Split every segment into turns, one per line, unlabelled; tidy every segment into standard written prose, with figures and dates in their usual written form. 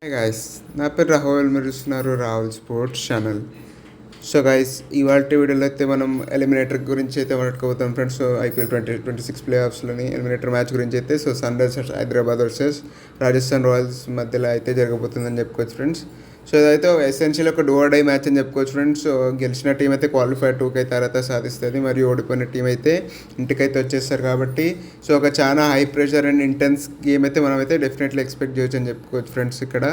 Hi guys, నా పేరు రాహుల్. మీరు చూస్తున్నారు Rahul sports channel. So guys, ఇవాళ వీడియోలో అయితే మనం ఎలిమినేటర్ గురించి అయితే మాట్లాడుకోబోతాం ఫ్రెండ్స్. సో ఐపీఎల్ 2026 ప్లే ఆఫ్స్లోని ఎలిమినేటర్ మ్యాచ్ గురించి అయితే Sunrisers Hyderabad versus Rajasthan Royals మధ్యలో అయితే జరగబోతుందని చెప్పుకోవచ్చు ఫ్రెండ్స్. సో ఇదైతే ఎసెన్షియల్ ఒక డూ ఆర్ డై మ్యాచ్ అని చెప్పుకోవచ్చు ఫ్రెండ్స్. సో గెలిచిన టీం అయితే క్వాలిఫైర్ 2కి అయితే అర్హత సాధిస్తుంది, మరియు ఓడిపోయిన టీం అయితే ఇంటికైతే వచ్చేస్తారు. కాబట్టి సో ఒక చాలా high pressure and intense game అయితే మనమైతే డెఫినెట్లీ ఎక్స్పెక్ట్ చేయొచ్చు అని చెప్పుకోవచ్చు ఫ్రెండ్స్ ఇక్కడ.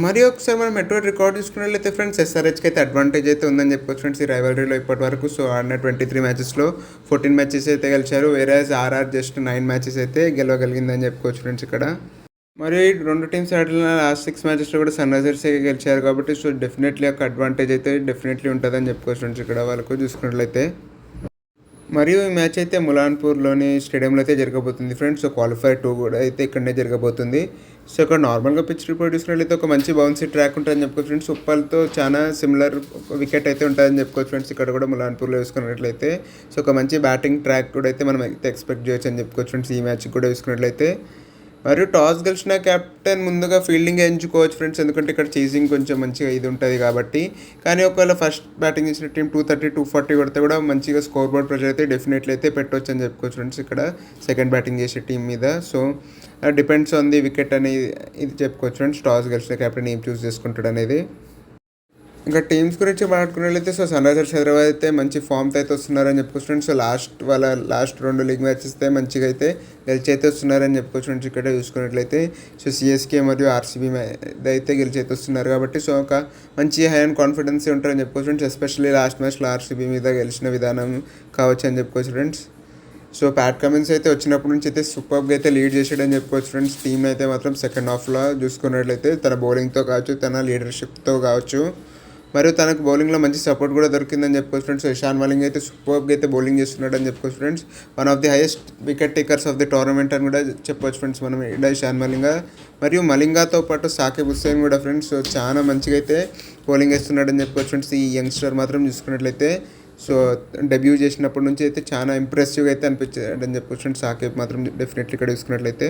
మరి ఒకసారి మనం మెట్రో రికార్డ్ చూసుకున్నట్లయితే ఫ్రెండ్స్, ఎస్ఆర్హెచ్కి అయితే అడ్వాంటేజ్ అయితే ఉందని చెప్పుకోవచ్చు ఫ్రెండ్స్ ఈ రైవలరీలో ఇప్పటి వరకు. సో ఆడిన 23 మ్యాచెస్లో 14 మ్యాచెస్ అయితే గెలిచారు, వేరే ఆర్ఆర్ జస్ట్ 9 మ్యాచెస్ అయితే గెలవగలిగిందని చెప్పుకోవచ్చు ఫ్రెండ్స్ ఇక్కడ. మరి రెండు టీమ్స్ ఆడిన లాస్ట్ 6 మ్యాచెస్లో కూడా సన్ రైజర్స్ గెలిచారు. కాబట్టి సో డెఫినెట్లీ ఒక అడ్వాంటేజ్ అయితే డెఫినెట్లీ ఉంటుందని చెప్పుకోవచ్చు ఫ్రెండ్స్ ఇక్కడ వాళ్ళకు చూసుకున్నట్లయితే. మరియు ఈ మ్యాచ్ అయితే ములాన్పూర్లోని స్టేడియంలో అయితే జరగబోతుంది ఫ్రెండ్స్. సో క్వాలిఫైర్ 2 కూడా అయితే ఇక్కడనే జరగబోతుంది. సో ఇక్కడ నార్మల్గా పిచ్ రిపోర్ట్ చూసినట్లయితే ఒక మంచి బౌన్సీ ట్రాక్ ఉంటుందని చెప్పుకోవచ్చు ఫ్రెండ్స్. ఉప్పల్తో చాలా సిమిలర్ వికెట్ అయితే ఉంటుందని చెప్పుకోవచ్చు ఫ్రెండ్స్ ఇక్కడ కూడా ములాన్పూర్లో వేసుకున్నట్లయితే. సో ఒక మంచి బ్యాటింగ్ ట్రాక్ కూడా అయితే మనం అయితే ఎక్స్పెక్ట్ చేయొచ్చు అని చెప్పుకోవచ్చు ఫ్రెండ్స్ ఈ మ్యాచ్ కూడా వేసుకున్నట్లయితే. మరియు టాస్ గెలిచిన కెప్టెన్ ముందుగా ఫీల్డింగ్ ఎంచుకోవచ్చు ఫ్రెండ్స్, ఎందుకంటే ఇక్కడ చేసింగ్ కొంచెం మంచిగా ఇది ఉంటుంది కాబట్టి. కానీ ఒకవేళ ఫస్ట్ బ్యాటింగ్ చేసిన టీం 230, 240 కొడితే కూడా మంచిగా స్కోర్ బోర్డ్ ప్రెషర్ అయితే డెఫినెట్లీ అయితే పెట్టవచ్చు అని చెప్పుకోవచ్చు ఫ్రెండ్స్ ఇక్కడ సెకండ్ బ్యాటింగ్ చేసే టీం మీద. So depends on the wicket అనేది ఇది చెప్పుకోవచ్చు ఫ్రెండ్స్, టాస్ గెలిచిన కెప్టెన్ ఏం చూస్ చేసుకుంటాడు అనేది. ఇంకా టీమ్స్ గురించి మాట్లాడుకున్నట్లయితే సో సన్ రైజర్స్ హైదరాబాద్ అయితే మంచి ఫామ్తో అయితే వస్తున్నారని చెప్పుకోవచ్చు friends. So last 2 league matches అయితే మంచిగా అయితే గెలిచి అయితే వస్తున్నారని చెప్పుకోవచ్చు ఫ్రెండ్స్ ఇక్కడ చూసుకున్నట్లయితే. సో సిఎస్కే మరియు ఆర్సీబీ అయితే గెలిచి అయితే వస్తున్నారు కాబట్టి సో ఒక మంచి హై అండ్ కాన్ఫిడెన్స్ ఉంటారని చెప్పుకోవచ్చు ఫ్రెండ్స్. ఎస్పెషల్లీ లాస్ట్ మ్యాచ్లో ఆర్సీబీ మీద గెలిచిన విధానం కావచ్చు అని చెప్పుకోవచ్చు ఫ్రెండ్స్. సో ప్యాట్ కమిన్స్ అయితే వచ్చినప్పటి నుంచి అయితే సూపర్గా అయితే లీడ్ చేసాడని చెప్పుకోవచ్చు ఫ్రెండ్స్. టీం అయితే మాత్రం సెకండ్ హాఫ్లో చూసుకున్నట్లయితే తన బౌలింగ్తో కావచ్చు, తన లీడర్షిప్తో కావచ్చు, మరియు తనకు బౌలింగ్లో మంచి సపోర్ట్ కూడా దొరికిందని చెప్పుకోవచ్చు ఫ్రెండ్స్. ఇషాన్ మలింగ్ అయితే సూపర్గా అయితే బౌలింగ్ చేస్తున్నాడు అని చెప్పుకోవచ్చు friends. One of the highest wicket takers of the tournament అని కూడా చెప్పవచ్చు ఫ్రెండ్స్ మనం ఇక్కడ ఇషాన్ మలింగా. మరియు మలింగాతో పాటు సాకిబ్ హుస్సేన్ కూడా ఫ్రెండ్స్ సో చాలా మంచిగా అయితే బౌలింగ్ వేస్తున్నాడని చెప్పుకోవచ్చు ఫ్రెండ్స్. ఈ యంగ్స్టర్ మాత్రం చూసుకున్నట్లయితే సో డెబ్యూ చేసినప్పటి నుంచి అయితే చాలా ఇంప్రెసివ్గా అయితే అనిపించాడని చెప్పొచ్చు ఫ్రెండ్స్ సాకిబ్ మాత్రం డెఫినెట్లీ ఇక్కడ చూసుకున్నట్లయితే.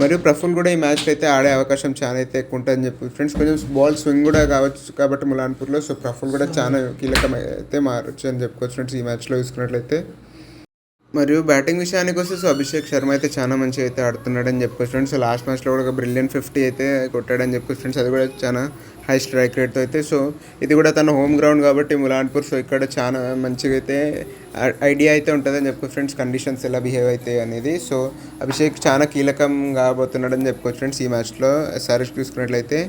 మరియు ప్రఫుల్ కూడా ఈ మ్యాచ్లో అయితే ఆడే అవకాశం చాలా అయితే ఎక్కువ ఉంటుందని చెప్పి ఫ్రెండ్స్. కొంచెం బాల్ స్వింగ్ కూడా కావచ్చు కాబట్టి ములాన్పూర్లో సో ప్రఫుల్ కూడా చాలా కీలకం అయితే మారచ్చు అని చెప్పుకోవచ్చు ఫ్రెండ్స్ ఈ మ్యాచ్లో చూసుకున్నట్లయితే. మరియు బ్యాటింగ్ విషయానికి వస్తే సో అభిషేక్ శర్మ అయితే చాలా మంచిగా అయితే ఆడుతున్నాడని చెప్పుకోవచ్చు ఫ్రెండ్స్. సో లాస్ట్ మ్యాచ్లో కూడా ఒక బ్రిలియన్ 50 అయితే కొట్టాడని చెప్పుకోవచ్చు ఫ్రెండ్స్, అది కూడా చాలా హై స్ట్రైక్ రేట్తో అయితే. సో ఇది కూడా తన హోమ్ గ్రౌండ్ కాబట్టి ములాన్పూర్, సో ఇక్కడ చాలా మంచిగా అయితే ఐడియా అయితే ఉంటుందని చెప్పుకోవచ్చు ఫ్రెండ్స్, కండిషన్స్ ఎలా బిహేవ్ అవుతాయి అనేది. సో అభిషేక్ చాలా కీలకం కాబోతున్నాడని చెప్పుకోవచ్చు ఫ్రెండ్స్ ఈ మ్యాచ్లో ఎస్ఆర్హెచ్ చూసుకున్నట్లయితే.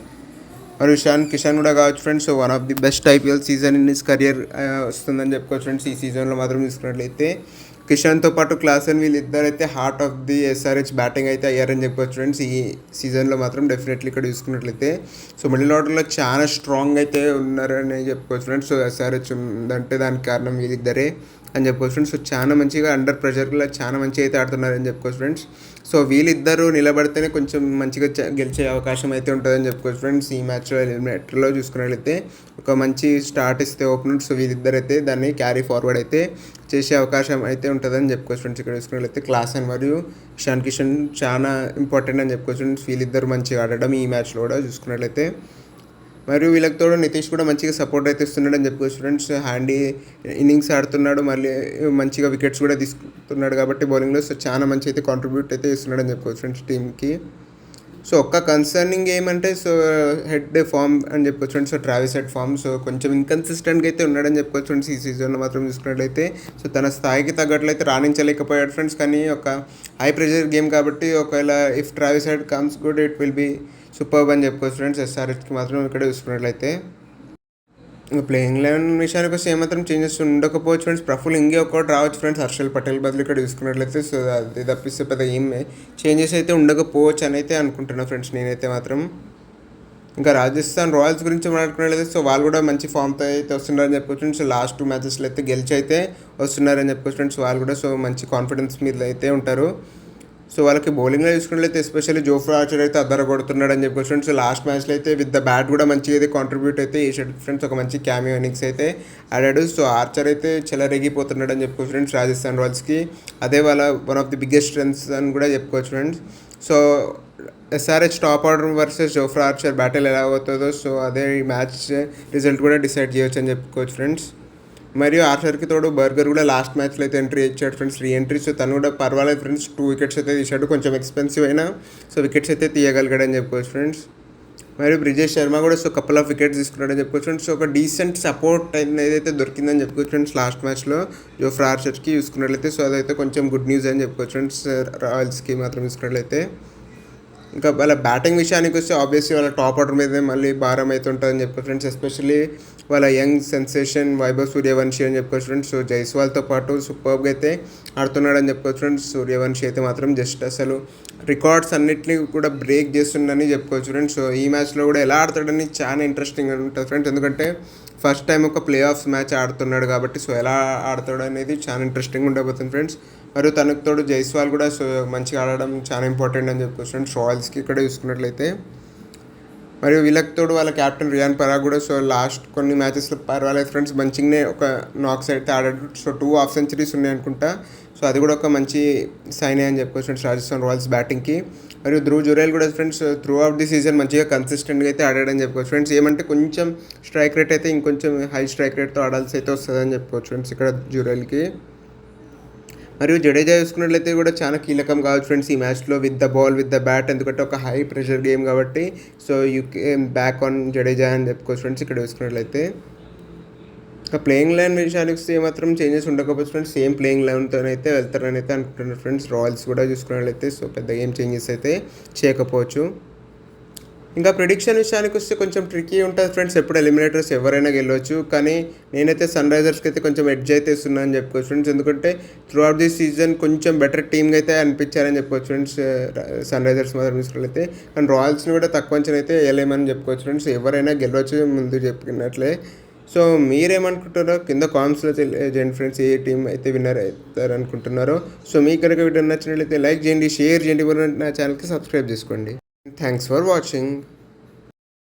మరియు కిషాన్ కూడా కావచ్చు friends. So one of the best IPL season in his career వస్తుందని చెప్పుకోవచ్చు ఫ్రెండ్స్ ఈ సీజన్లో మాత్రం చూసుకున్నట్లయితే. కిషాన్తో పాటు క్లాసన్ వీళ్ళిద్దరు అయితే heart of the SRH batting అయితే అయ్యారని చెప్పొచ్చు ఫ్రెండ్స్ ఈ సీజన్లో మాత్రం డెఫినెట్లీ ఇక్కడ చూసుకున్నట్లయితే. సో మిడిల్ ఆర్డర్లో చాలా స్ట్రాంగ్ అయితే ఉన్నారని చెప్పుకోవచ్చు ఫ్రెండ్స్. సో ఎస్ఆర్హెచ్ ఉందంటే దానికి కారణం వీళ్ళిద్దరే అని చెప్పుకోవచ్చు ఫ్రెండ్స్. సో చాలా మంచిగా అండర్ ప్రెషర్లో చాలా మంచిగా అయితే ఆడుతున్నారని చెప్పుకోవచ్చు ఫ్రెండ్స్. సో వీళ్ళిద్దరూ నిలబడితేనే కొంచెం మంచిగా గెలిచే అవకాశం అయితే ఉంటుందని చెప్పుకోవచ్చు ఫ్రెండ్స్ ఈ మ్యాచ్లో ఎలిమినేటర్లో చూసుకున్నట్లయితే. ఒక మంచి స్టార్ట్ ఇస్తే ఓపెనర్ సో వీళ్ళిద్దరు అయితే దాన్ని క్యారీ ఫార్వర్డ్ అయితే చేసే అవకాశం అయితే ఉంటుందని చెప్పుకోవచ్చు ఫ్రెండ్స్ ఇక్కడ చూసుకున్నట్లయితే. క్లాసన్ మరియు ఇషాన్ కిషన్ చాలా ఇంపార్టెంట్ అని చెప్పుకోవచ్చు ఫ్రెండ్స్ వీళ్ళిద్దరు మంచిగా ఆడడం ఈ మ్యాచ్లో కూడా చూసుకున్నట్లయితే. మరియు వీళ్ళకి తోడు నితీష్ కూడా మంచిగా సపోర్ట్ అయితే ఇస్తున్నాడు అని చెప్పుకోవచ్చు ఫ్రెండ్స్. హ్యాండీ ఇన్నింగ్స్ ఆడుతున్నాడు, మళ్ళీ మంచిగా వికెట్స్ కూడా తీసుకున్నాడు కాబట్టి బౌలింగ్లో సో చాలా మంచి అయితే కాంట్రిబ్యూట్ అయితే ఇస్తున్నాడు అని చెప్పుకోవచ్చు ఫ్రెండ్స్ టీమ్కి. సో ఒక్క కన్సర్నింగ్ ఏమంటే సో హెడ్ ఫామ్ అని చెప్పుకోవచ్చు friends. So Travis Head form so కొంచెం ఇన్కన్సిస్టెంట్గా అయితే ఉన్నాడని చెప్పుకోవచ్చు ఫ్రెండ్స్ ఈ సీజన్లో మాత్రం చూసుకున్నట్లయితే. సో తన స్థాయికి తగ్గట్లయితే రాణించలేకపోయాడు ఫ్రెండ్స్. కానీ ఒక హై ప్రెషర్ గేమ్ కాబట్టి ఒకవేళ if Travis Head comes good it will be superb అని చెప్పుకోవచ్చు ఫ్రెండ్స్ ఎస్ఆర్హెచ్కి మాత్రం ఇక్కడ చూసుకున్నట్లయితే. ప్లేయింగ్ 11 విషయానికి వస్తే ఏమాత్రం చేంజెస్ ఉండకపోవచ్చు ఫ్రెండ్స్. ప్రఫుల్ ఇంకే ఒక్కటి రావచ్చు ఫ్రెండ్స్ హర్షల్ పటేల్ బదులు ఇక్కడ చూసుకున్నట్లయితే. సో అది తప్పిస్తే పెద్ద ఏం చేంజెస్ అయితే ఉండకపోవచ్చు అని అయితే అనుకుంటున్నాను ఫ్రెండ్స్ నేనైతే మాత్రం. ఇంకా రాజస్థాన్ రాయల్స్ గురించి మాట్లాడుకున్నట్లయితే సో వాళ్ళు కూడా మంచి ఫామ్తో అయితే వస్తున్నారని చెప్పుకోవచ్చు. సో లాస్ట్ 2 మ్యాచెస్లో అయితే గెలిచి అయితే వస్తున్నారని చెప్పుకోవచ్చు ఫ్రెండ్స్ వాళ్ళు కూడా. సో మంచి కాన్ఫిడెన్స్ మీద అయితే ఉంటారు. సో వాళ్ళకి బౌలింగ్లో చూసుకున్నట్లయితే ఎస్పెషల్లీ జోఫ్రా ఆర్చర్ అయితే అద్దర కొడుతున్నాడు అని చెప్పుకోవచ్చు ఫ్రెండ్స్. లాస్ట్ మ్యాచ్లో అయితే విత్ ద బ్యాట్ కూడా మంచిగా అయితే కాంట్రిబ్యూట్ అయితే చేసాడు ఫ్రెండ్స్, ఒక మంచి క్యామియో ఇన్నింగ్స్ అయితే ఆడాడు. సో ఆర్చర్ అయితే చెలరేగిపోతున్నాడు అని చెప్పుకోవచ్చు ఫ్రెండ్స్ రాజస్థాన్ రాయల్స్కి. అదే వాళ్ళ one of the biggest strengths అని కూడా చెప్పుకోవచ్చు friends. So SRH top order versus Jofra Archer battle ఎలా అవుతుందో సో అదే ఈ మ్యాచ్ రిజల్ట్ కూడా డిసైడ్ చేయొచ్చు అని చెప్పుకోవచ్చు ఫ్రెండ్స్. మరియు ఆర్చర్కి తోడు బర్గర్ కూడా లాస్ట్ మ్యాచ్లో అయితే ఎంట్రీ ఇచ్చాడు ఫ్రెండ్స్, ఎంట్రీ. సో తను కూడా పర్వాలేదు ఫ్రెండ్స్, 2 వికెట్స్ అయితే తీసాడు, కొంచెం ఎక్స్పెన్సివ్ అయినా సో వికెట్స్ అయితే తీయగలిగాడని చెప్పుకోవచ్చు ఫ్రెండ్స్. మరియు బ్రిజేష్ శర్మ కూడా సో కపుల్ ఆఫ్ వికెట్స్ తీసుకున్నాడని చెప్పుకోవచ్చు ఫ్రెండ్స్. సో ఒక డీసెంట్ సపోర్ట్ ఏదైతే దొరికిందని చెప్పుకోవచ్చు ఫ్రెండ్స్ లాస్ట్ మ్యాచ్లో జోఫ్రా ఆర్చర్కి చూసుకున్నట్లయితే. సో అదైతే కొంచెం గుడ్ న్యూస్ అని చెప్పుకోవచ్చు ఫ్రెండ్స్ రాయల్స్కి మాత్రం చూసుకున్నట్లయితే. ఇంకా వాళ్ళ బ్యాటింగ్ విషయానికి వస్తే ఆబ్వియస్లీ వాళ్ళ టాప్ ఆర్డర్ మీదే మళ్ళీ భారం అయితే ఉంటుందని చెప్పుకోవచ్చు ఫ్రెండ్స్, ఎస్పెషల్లీ వాళ్ళ యంగ్ సెన్సేషన్ వైభవ్ సూర్యవంశీ అని చెప్పుకోవచ్చు ఫ్రెండ్స్. సో జైస్వాల్తో పాటు సూపర్గా అయితే ఆడుతున్నాడని చెప్పుకోవచ్చు ఫ్రెండ్స్. సూర్యవంశీ అయితే మాత్రం జస్ట్ అసలు రికార్డ్స్ అన్నిటిని కూడా బ్రేక్ చేస్తుండని చెప్పుకోవచ్చు ఫ్రెండ్స్. సో ఈ మ్యాచ్లో కూడా ఎలా ఆడతాడని చాలా ఇంట్రెస్టింగ్ ఉంటుంది ఫ్రెండ్స్, ఎందుకంటే ఫస్ట్ టైం ఒక ప్లే ఆఫ్స్ మ్యాచ్ ఆడుతున్నాడు కాబట్టి సో ఎలా ఆడతాడు అనేది చాలా ఇంట్రెస్టింగ్ ఉండబోతుంది ఫ్రెండ్స్. మరియు తనకు తోడు జైస్వాల్ కూడా సో మంచిగా ఆడడం చాలా ఇంపార్టెంట్ అని చెప్పుకోవచ్చు ఫ్రెండ్స్ రాయల్స్కి ఇక్కడ చూసుకున్నట్లయితే. మరియు వీళ్ళకి తోడు వాళ్ళ క్యాప్టెన్ రియాన్ పరాగ్ కూడా సో లాస్ట్ కొన్ని మ్యాచెస్లో పర్వాలేదు ఫ్రెండ్స్, మంచిగానే ఒక నాక్స్ అయితే ఆడాడు. సో 2 హాఫ్ సెంచరీస్ ఉన్నాయి అనుకుంటా, సో అది కూడా ఒక మంచి సైనే అని చెప్పుకోవచ్చు ఫ్రెండ్స్ రాజస్థాన్ రాయల్స్ బ్యాటింగ్కి. మరియు ధ్రువ్ జురేల్ కూడా friends through out the season మంచిగా కన్సిస్టెంట్గా అయితే ఆడాడని చెప్పుకోవచ్చు ఫ్రెండ్స్. ఏమంటే కొంచెం స్ట్రైక్ రేట్ అయితే ఇంకొంచెం హై స్ట్రైక్ రేట్తో ఆడాల్సి అయితే వస్తుందని చెప్పుకోవచ్చు ఫ్రెండ్స్ ఇక్కడ జురేల్కి. మరియు జడేజా చూసుకున్నట్లయితే కూడా చాలా కీలకం కావచ్చు ఫ్రెండ్స్ ఈ మ్యాచ్లో with the ball with the bat, ఎందుకంటే ఒక హై ప్రెషర్ గేమ్ కాబట్టి so you came back on Jadeja అని చెప్పుకోవచ్చు ఫ్రెండ్స్ ఇక్కడ చూసుకున్నట్లయితే. ఇంకా ప్లేయింగ్ లైన్ విషయానికి వస్తే ఏమాత్రం చేంజెస్ ఉండకపోవచ్చు ఫ్రెండ్స్, సేమ్ ప్లేయింగ్ లైన్తో అయితే వెళ్తారని అయితే అనుకుంటున్నారు ఫ్రెండ్స్ రాయల్స్ కూడా చూసుకున్నట్లయితే. సో పెద్ద ఏం చేంజెస్ అయితే చేయకపోవచ్చు. ఇంకా ప్రిడిక్షన్ విషయానికి వస్తే కొంచెం ట్రిక్కీ ఉంటుంది ఫ్రెండ్స్, ఎప్పుడు ఎలిమినేటర్స్ ఎవరైనా గెలవచ్చు, కానీ నేనైతే సన్ రైజర్స్కి అయితే కొంచెం ఎడ్జ్ అయితే ఇస్తున్నా అని చెప్పుకోవచ్చు ఫ్రెండ్స్, ఎందుకంటే త్రూ అవుట్ ది సీజన్ కొంచెం బెటర్ టీమ్గా అయితే అనిపించారని చెప్పుకోవచ్చు ఫ్రెండ్స్ సన్ రైజర్స్ మాత్రం చూసుకున్నట్లయితే. కానీ రాయల్స్ని కూడా తక్కువ అంచనా అయితే వేయలేమని చెప్పుకోవచ్చు ఫ్రెండ్స్, ఎవరైనా గెలవచ్చు ముందు చెప్పుకున్నట్లే. సో మీరేమనుకుంటారో కింద కామెంట్స్లో తెలియజేయండి ఫ్రెండ్స్, ఏ టీం అయితే విన్నర్ అవుతారు అనుకుంటున్నారో. సో మీకు కనుక వీడియో నచ్చినట్లయితే లైక్ చేయండి, షేర్ చేయండి, నా ఛానల్కి సబ్స్క్రైబ్ చేసుకోండి. Thanks for watching.